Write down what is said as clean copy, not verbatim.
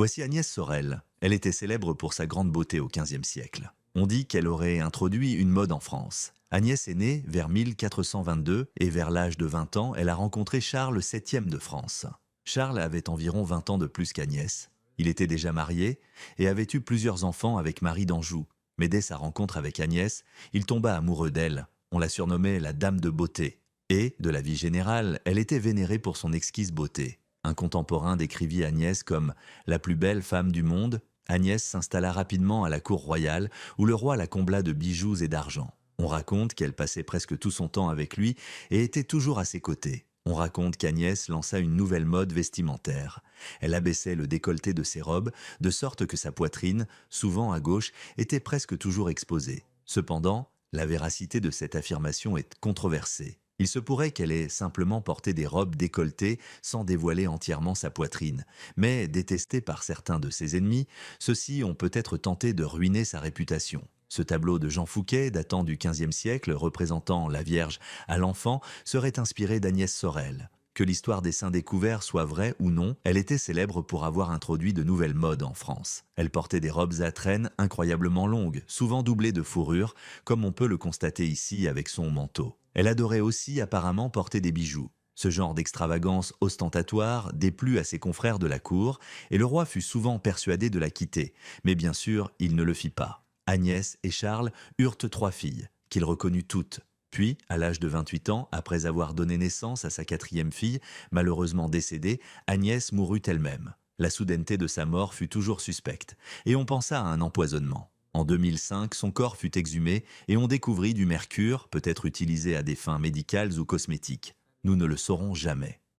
Voici Agnès Sorel. Elle était célèbre pour sa grande beauté au XVe siècle. On dit qu'elle aurait introduit une mode en France. Agnès est née vers 1422 et vers l'âge de 20 ans, elle a rencontré Charles VIIe de France. Charles avait environ 20 ans de plus qu'Agnès. Il était déjà marié et avait eu plusieurs enfants avec Marie d'Anjou. Mais dès sa rencontre avec Agnès, il tomba amoureux d'elle. On la surnommait la Dame de Beauté. Et, de la vie générale, elle était vénérée pour son exquise beauté. Un contemporain décrivit Agnès comme la plus belle femme du monde. Agnès s'installa rapidement à la cour royale où le roi la combla de bijoux et d'argent. On raconte qu'elle passait presque tout son temps avec lui et était toujours à ses côtés. On raconte qu'Agnès lança une nouvelle mode vestimentaire. Elle abaissait le décolleté de ses robes, de sorte que sa poitrine, souvent à gauche, était presque toujours exposée. Cependant, la véracité de cette affirmation est controversée. Il se pourrait qu'elle ait simplement porté des robes décolletées sans dévoiler entièrement sa poitrine. Mais, détestée par certains de ses ennemis, ceux-ci ont peut-être tenté de ruiner sa réputation. Ce tableau de Jean Fouquet, datant du XVe siècle, représentant la Vierge à l'enfant, serait inspiré d'Agnès Sorel. Que l'histoire des seins découverts soit vraie ou non, elle était célèbre pour avoir introduit de nouvelles modes en France. Elle portait des robes à traînes incroyablement longues, souvent doublées de fourrure, comme on peut le constater ici avec son manteau. Elle adorait aussi apparemment porter des bijoux. Ce genre d'extravagance ostentatoire déplut à ses confrères de la cour, et le roi fut souvent persuadé de la quitter. Mais bien sûr, il ne le fit pas. Agnès et Charles eurent 3 filles, qu'il reconnut toutes. Puis, à l'âge de 28 ans, après avoir donné naissance à sa 4e fille, malheureusement décédée, Agnès mourut elle-même. La soudaineté de sa mort fut toujours suspecte, et on pensa à un empoisonnement. En 2005, son corps fut exhumé et on découvrit du mercure, peut-être utilisé à des fins médicales ou cosmétiques. Nous ne le saurons jamais.